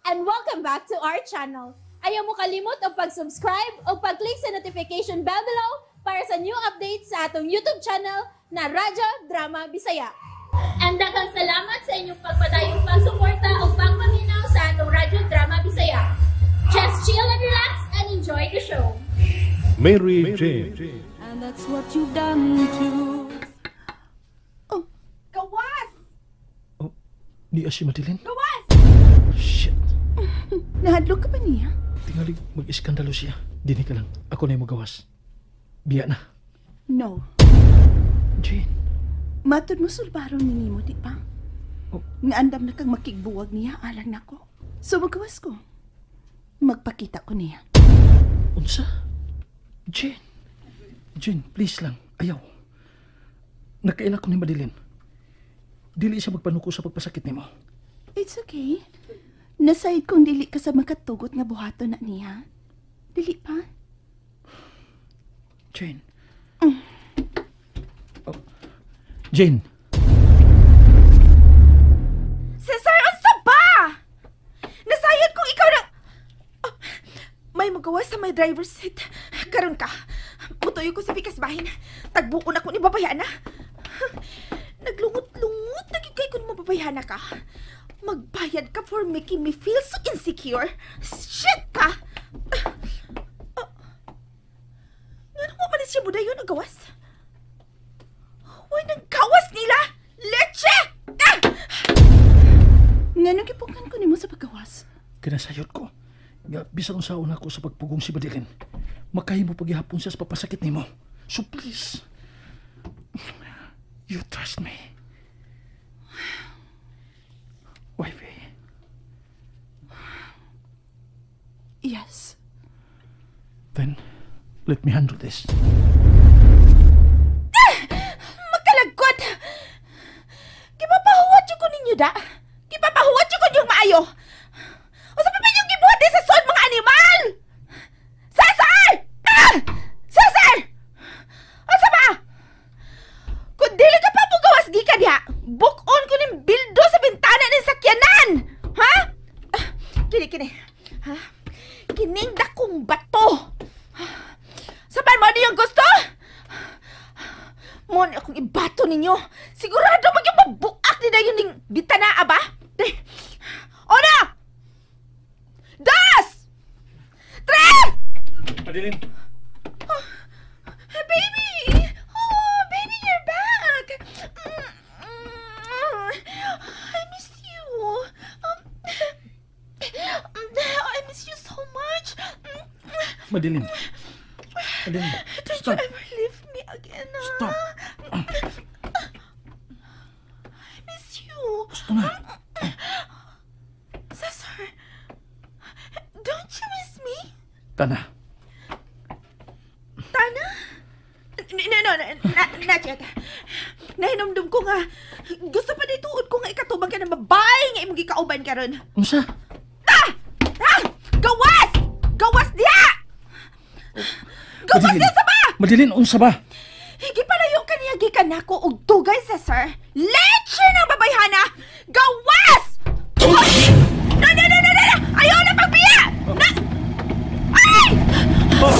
and welcome back to our channel. Ayaw mo kalimot o pag-subscribe o pag-click sa notification bell below para sa new updates sa atong YouTube channel na Radyo Drama Bisaya. And daghang salamat sa inyong pagpadayong pagsuporta o pagpaminaw sa atong Radyo Drama Bisaya. Just chill and relax and enjoy the show. Mary Jane. And that's what you've done too. Oh, gawas! Oh, di si Madeline? Gawas! Shit. Nahadlok ka ba niya? Tingali mag-iskandalo siya. Dini ka lang. Ako na yung magawas. Biya na. No. Jane. Matod mo sulbaron ni mo, di ba? Oh. Nga andam na kang makigbuwag niya, alang nako. So magawas ko. Magpakita ko niya. Unsa? Jane. Jane, please lang. Ayaw. Nakaila ko ni Madeline. Dili siya magpanuko sa pagpasakit ni mo. It's okay. Nasayid kong dili ka sa makatugot nga buhato na niya. Dili pa? Jane. Oh. Jane. Cesar, unsa ba? Nasayid kong ikaw na... Oh, may magawa sa may driver's seat. Karon ka. Mutuyo ko sa bikas bahin. Tagbuon ako ni babayana. Naglungot-lungot. Nagigay ko ni mababayana ka. Magbayad ka for making me feel so insecure. Shit ka! Nga mo man siya buday yun ang gawas? Huwag nang gawas nila! Leche! Ah! Nga nang ipukan ko ni mo sa paggawas? Kinasayot ko. Nga, bisang usaon ako sa pagpugong si Madeline. Makahimo paghihapon siya sa papasakit ni mo. So please, you trust me. Wifey. Yes. Then, let me handle this. Magkalagkot! Gipapahuwat yung ko ninyo da? Gipapahuwat yung ko yung maayo? O sa papan yung gibuhat din sa sod mga animal? Cesar! Ah! Cesar! O sa ba? Kung dili ka pa gawas gikan ya, book-on ko ng bildo sa bintana ng sakyanan! Ha? Kini. Ha? Kining dakong bato! Saban mo yung gusto? Mon, akong ibato ninyo. Sigurado yung mabuak ni dayon ning bitanaa ba? Ona! Das! Tre! Madeline! Oh, baby! Oh, baby, you're back! I miss you. I miss you so much. Madeline! Madeline, Don't stop! you ever leave me again, ha? Stop! I miss you. Gusto na! Cesar, don't you miss me? Tana! Tana? No, not yet. Nahinumdum ko nga. Gusto pa nituod ko nga ikatubang ka ng babae nga imong gikauban ka ron. Unsa? Gawas! Gawas diha! Gawas Madeline. diha sa ba? Madeline, unsa ba? Higi palayo ka niya gikan nako og dugay, Cesar. Leche ng babayhana! Gawas! No! Ayaw na pagbiya! Na! Ay! Oh!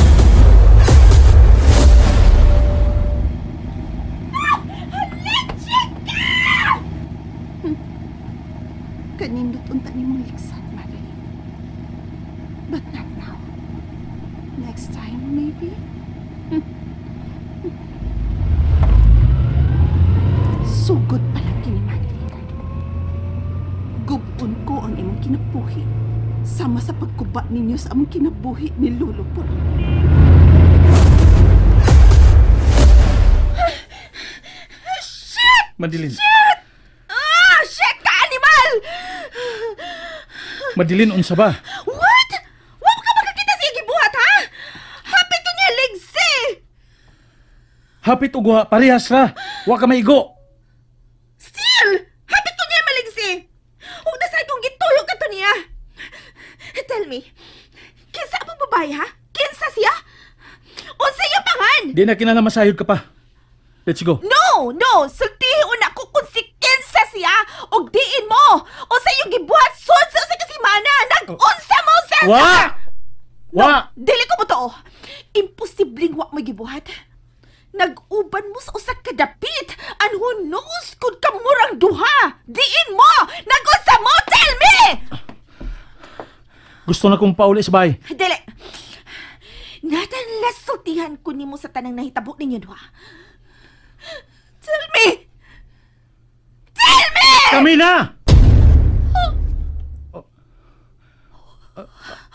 Leche ka! Kanindot unta ni mong liksat, Madeline. But not now. Next time, maybe? Sugod pala kini Madeline. Gubon ko ang imong kinabuhi. Sama sa pagkuba ninyo sa among kinabuhi ni Lolo po. Shit! Madeline! Shit! Ah! Shit ka, animal! Madeline, unsa ba? What? Wa ka makakita sa gibuhat, ha? Hapit ko niya legs, eh! Hapit ugwa, parehas ra! Wa ka maigo! Still! Hapit ko niya maligs, eh! Huwag na sa itong gituyo ka to niya! Tell me, kinsa ang babae, ha? Kinsa siya? Unsa iya pangan? Di na kinalamasayod ka pa. Let's go. No! Sultihi na ko kung si kinsa siya o diin mo! O sa iyong gibuhat sod sa kasimana! Wa! Wa! Dili ko mo to. Imposibleng wa mo gibuhat. Nag-uban mo sa usak ka dapit. And who knows kung kamurang duha. Diin mo! Nag-unsa mo! Tell me! Gusto na kong pauli sa bahay. Dili. Natanlas sultihan ko nimo sa tanang nahitabo ninyo duha. Tell me! Tell me! Kami na!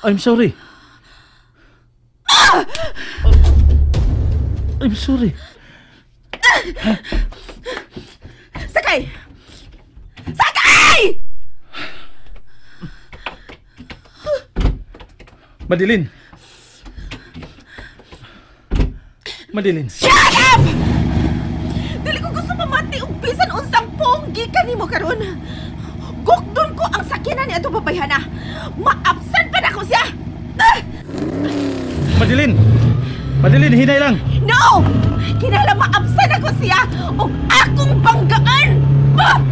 I'm sorry. I'm sorry. Sakay! Sakay! Madilin. Madilin. Shut up! Dili ko gusto mamati og bisan unsang ponggi kanimo karon. Gukdon ko ang sakinan ni ato babayhana. Maabsan pa na ko siya. Madilin. Madilin, hinay lang. No! Kinahanglan maabsan ako siya o akong banggaan! Bah!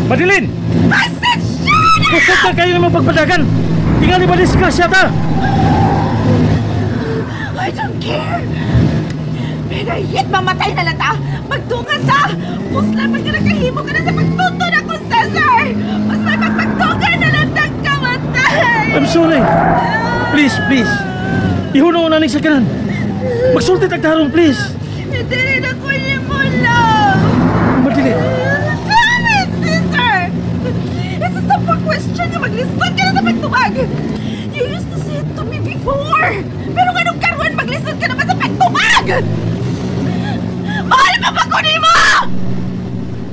Madilin! I said shut up! Kusot na kayo naman pagpadagan. Tingnan ni Baliskas yata. I don't care! Pinahit mamatay na lang ta! Magtungan ta! Pusla man ka nakahimo ka na sa pagtutun akong Cesar! Mas may magpagtungan na lang tang kamatay! I'm sorry. Please, please. Ihunong na ning sakanan. Magsulti tagtarong, please. Hindi rin ako niyo mo lang! Madilin. Damn it, Cesar! It's a simple question na maglisod ka na sa pagtumag! You used to say it to me before! Pero anong karuan maglisod ka naman sa pagtumag! Mahal pa ba ko ni mo!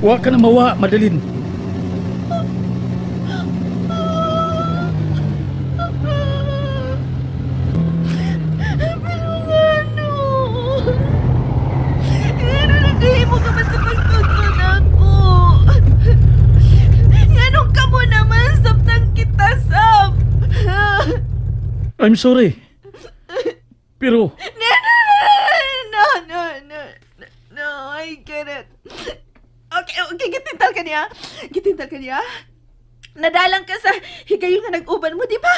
Wa ka na mawa, Madilin. Pero ano? Nagahimo ka man sa pagtutun ako. Anong ka mo naman sabtang kita sab? I'm sorry. Pero, No, I get it. Okay, gitintal ka niya. Gitintal ka niya. Nadalang ka sa higayon nga nag-uban mo, di ba?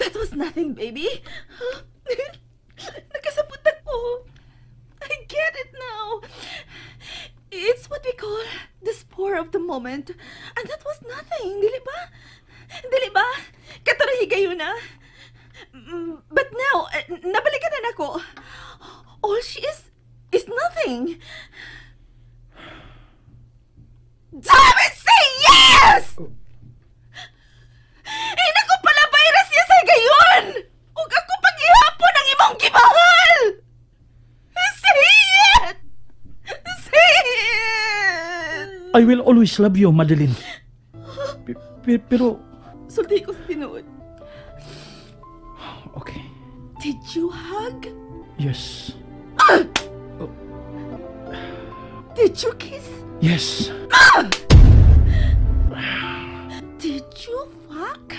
That was nothing, baby. Nagkasabot ako. I get it now. It's what we call the spur of the moment. And that was nothing, dili ba? Dili ba? Katara higayon na. But now, nabalikan na ako. All she is nothing. Damn it, say yes! Ina ko pala virus niya sa gayon! Huwag ako paghihapon ang imong gimahal! Say it! Say it! I will always love you, Madilin. Pero, Sulti ko sa tinuod. okay. Did you hug? Yes. Did you kiss? Yes. Did you fuck?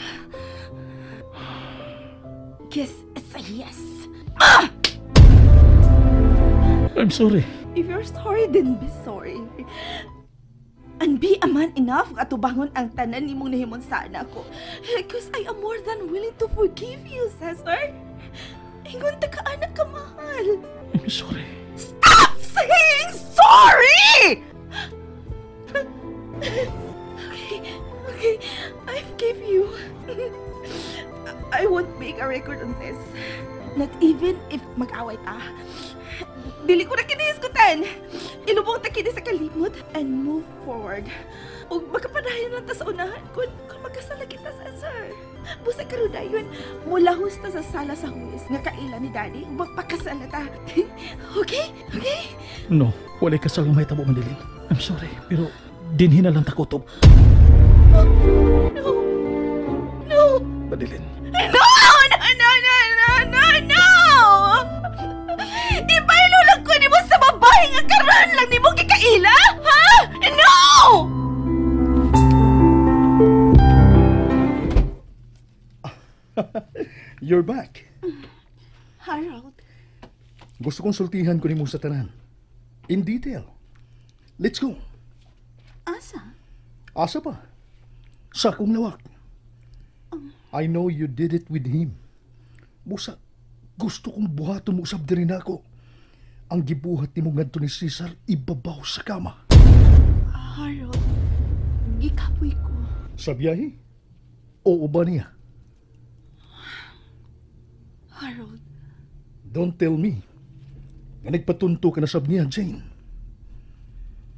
Guess it's a yes. I'm sorry. If you're sorry, then be sorry. And be a man enough nga tubangon ang tanan nimong nahimon sa anak ko. Because I am more than willing to forgive you, Cesar. Ingon ta ka anak ka mahal. I'm sorry. Stop saying sorry! Okay, I forgive you. I won't make a record on this. Not even if mag-away ta. Dili ko na kinihisgutan. Ilubong ta kini sa kalimot and move forward. O magkapadayon lang ta sa unahan kung magkasala kita, Cesar. Busa karon dayon, mulahos ta sa sala sa huwis nga kaila ni Daddy ug magpakasala ta. Okay? Okay? No, wala ka salang may tabo, Madilin. I'm sorry, pero dinhi na lang takotob. No. No. Madilin. No! Ipahilulag ko ni mo sa babae nga karan lang ni mo gikaila? Ha? No! You're back. Harold, Gusto kong sultihan ko ni mo sa tanan. In detail. Let's go. asa? Asa pa? Sa akong lawak. I know you did it with him. Busa, gusto kong buhaton mo usab diri nako. Ang gibuhat ni mo ngadto ni Cesar ibabaw sa kama. Harold, gikapoy ko. Sa biyahe? Oo ba niya? Harold, Don't tell me nga nagpatunto ka na sab niya, Jane.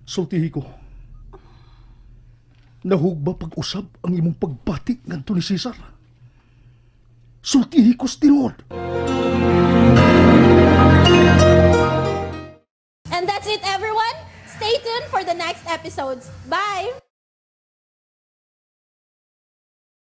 Sultihi ko. Nahugba pag-usab ang imong pagbati ngadto ni Cesar. Sultihi ko stinod. And that's it, everyone. Stay tuned for the next episodes. Bye!